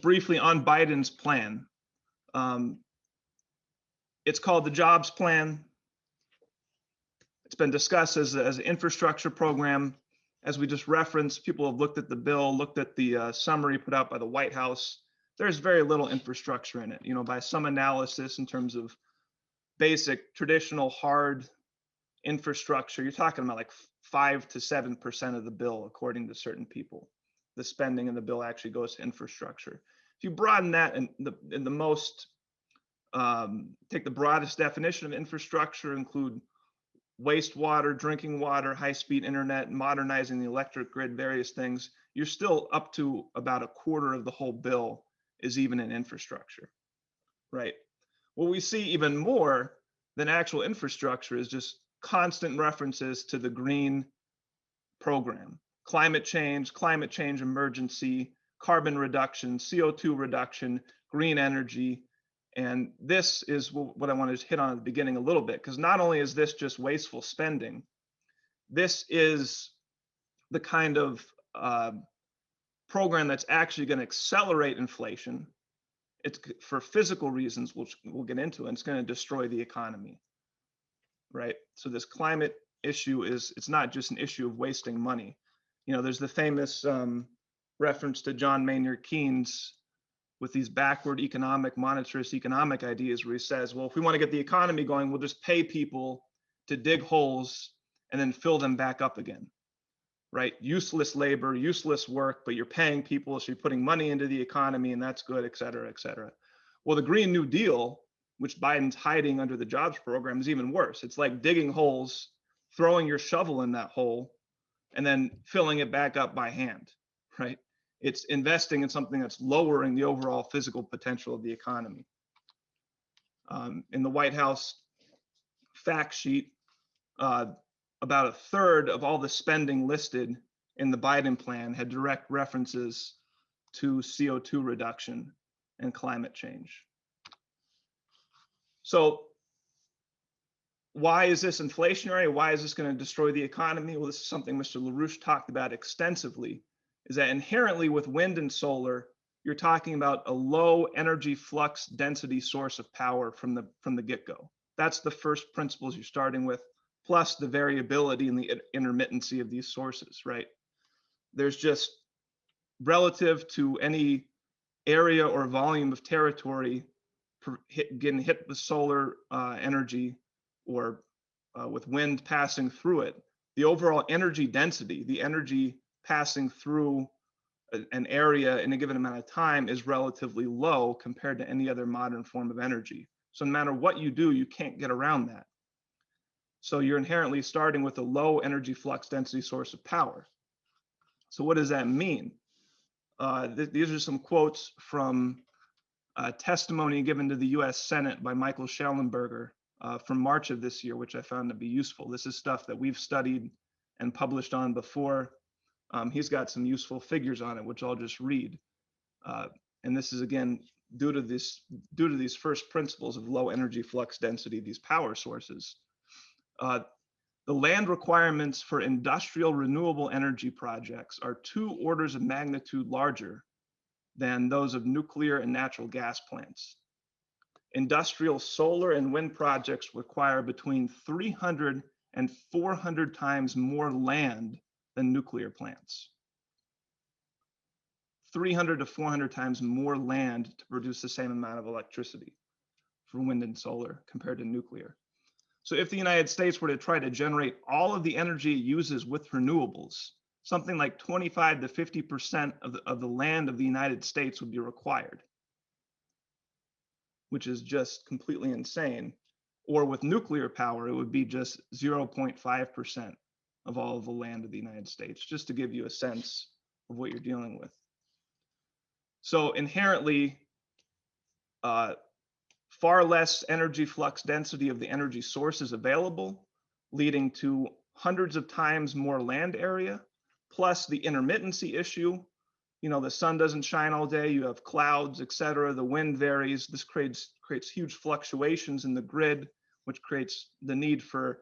Briefly on Biden's plan. Um, it's called the Jobs Plan. It's been discussed as an infrastructure program. As we just referenced, people have looked at the bill, looked at the summary put out by the White House. There's very little infrastructure in it. By some analysis in terms of basic, traditional, hard infrastructure, you're talking about like 5 to 7% of the bill, according to certain people. The spending in the bill actually goes to infrastructure. If you broaden that and the most take the broadest definition of infrastructure, include wastewater, drinking water, high-speed internet, modernizing the electric grid, various things, you're still up to about a quarter of the whole bill is even in infrastructure, right? What we see even more than actual infrastructure is just constant references to the green program, climate change emergency, carbon reduction, CO2 reduction, green energy. And this is what I wanted to hit on at the beginning a little bit, because not only is this just wasteful spending, this is the kind of program that's actually going to accelerate inflation. It's for physical reasons, which we'll get into, and it's going to destroy the economy, right? So this climate issue it's not just an issue of wasting money. There's the famous reference to John Maynard Keynes with these backward monetarist economic ideas, where he says, well, if we want to get the economy going, we'll just pay people to dig holes and then fill them back up again, right? Useless labor, useless work, but you're paying people, so you're putting money into the economy, and that's good, et cetera, et cetera. Well, the Green New Deal, which Biden's hiding under the jobs program, is even worse. It's like digging holes, throwing your shovel in that hole, and then filling it back up by hand, right? It's investing in something that's lowering the overall physical potential of the economy. In the White House fact sheet, about a third of all the spending listed in the Biden plan had direct references to CO2 reduction and climate change. So why is this inflationary? Why is this going to destroy the economy? Well, this is something Mr. LaRouche talked about extensively, is that inherently with wind and solar, you're talking about a low energy flux density source of power from the get-go. That's the first principles you're starting with, plus the variability and the intermittency of these sources, right? There's just, relative to any area or volume of territory getting hit with solar energy or with wind passing through it, the overall energy density, the energy passing through an area in a given amount of time, is relatively low compared to any other modern form of energy. So no matter what you do, you can't get around that. So you're inherently starting with a low energy flux density source of power. So what does that mean? These are some quotes from testimony given to the US Senate by Michael Schellenberger from March of this year, which I found to be useful. This is stuff that we've studied and published on before. He's got some useful figures on it, which I'll just read. And this is, again, due to these first principles of low energy flux density, these power sources. The land requirements for industrial renewable energy projects are 2 orders of magnitude larger than those of nuclear and natural gas plants. Industrial solar and wind projects require between 300 and 400 times more land than nuclear plants. 300 to 400 times more land to produce the same amount of electricity for wind and solar compared to nuclear. So if the United States were to try to generate all of the energy it uses with renewables, something like 25 to 50% of the land of the United States would be required, which is just completely insane. Or with nuclear power, it would be just 0.5% of all of the land of the United States, just to give you a sense of what you're dealing with. So inherently, far less energy flux density of the energy sources available, leading to hundreds of times more land area, plus the intermittency issue. The sun doesn't shine all day, you have clouds, et cetera. The wind varies. This creates huge fluctuations in the grid, which creates the need for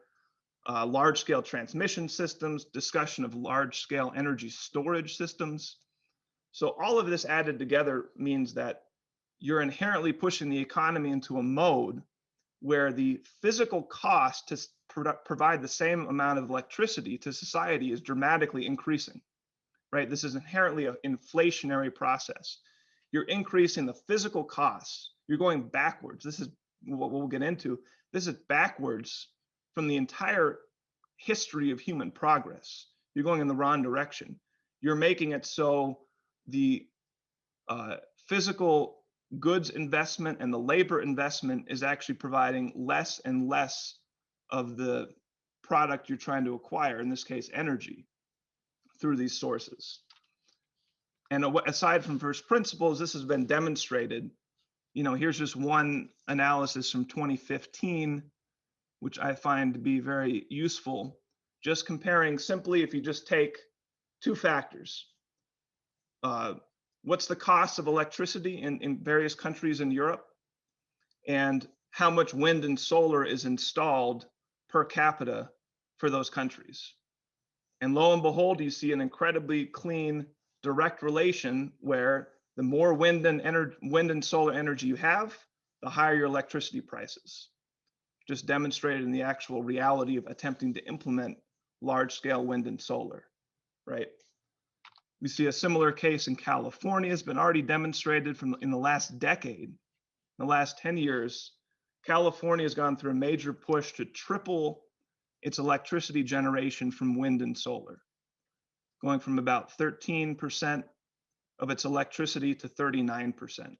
large-scale transmission systems, discussion of large-scale energy storage systems. So all of this added together means that you're inherently pushing the economy into a mode where the physical cost to provide the same amount of electricity to society is dramatically increasing, right? This is inherently an inflationary process. You're increasing the physical costs. You're going backwards. This is what we'll get into. This is backwards from the entire history of human progress. You're going in the wrong direction. You're making it so the physical goods investment and the labor investment is actually providing less and less of the product you're trying to acquire, in this case, energy, through these sources. And aside from first principles, this has been demonstrated. Here's just one analysis from 2015, which I find to be very useful, just comparing simply if you just take two factors. What's the cost of electricity in various countries in Europe, and how much wind and solar is installed per capita for those countries. And lo and behold, you see an incredibly clean, direct relation where the more wind and solar energy you have, the higher your electricity prices. Just demonstrated in the actual reality of attempting to implement large-scale wind and solar, right? We see a similar case in California. Has been already demonstrated in the last decade. In the last 10 years, California has gone through a major push to triple its electricity generation from wind and solar, going from about 13% of its electricity to 39%.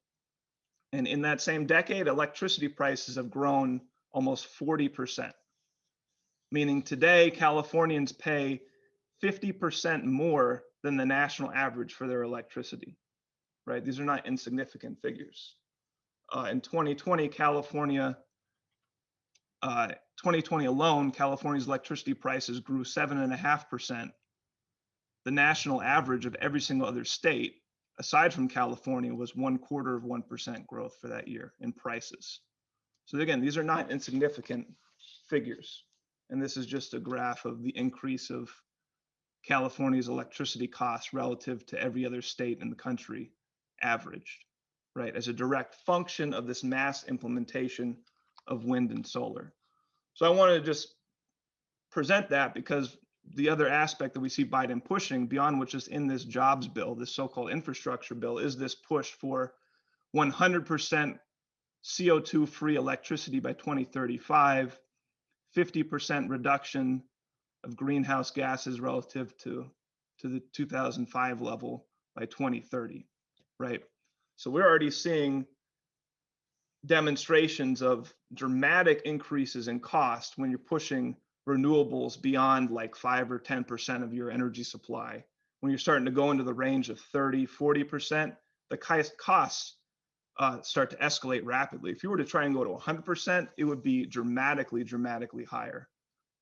And in that same decade, electricity prices have grown almost 40%, meaning today Californians pay 50% more than the national average for their electricity, right? These are not insignificant figures. In 2020, 2020 alone, California's electricity prices grew 7.5%. The national average of every single other state, aside from California, was 0.25% growth for that year in prices. So again, these are not insignificant figures. And this is just a graph of the increase of California's electricity costs relative to every other state in the country averaged, right? As a direct function of this mass implementation of wind and solar. So I wanted to just present that because the other aspect that we see Biden pushing beyond which is in this jobs bill, this so-called infrastructure bill, is this push for 100% CO2 free electricity by 2035, 50% reduction of greenhouse gases relative to the 2005 level by 2030, right? So we're already seeing demonstrations of dramatic increases in cost when you're pushing renewables beyond like 5 or 10% of your energy supply. When you're starting to go into the range of 30, 40%, the costs start to escalate rapidly. If you were to try and go to 100%, it would be dramatically, dramatically higher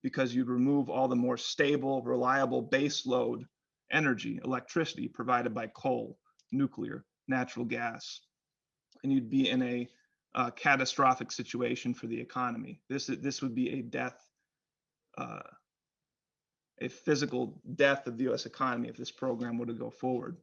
because you'd remove all the more stable, reliable base load energy, electricity provided by coal, nuclear, natural gas, and you'd be in a catastrophic situation for the economy. This would be a death, a physical death of the U.S. economy if this program were to go forward.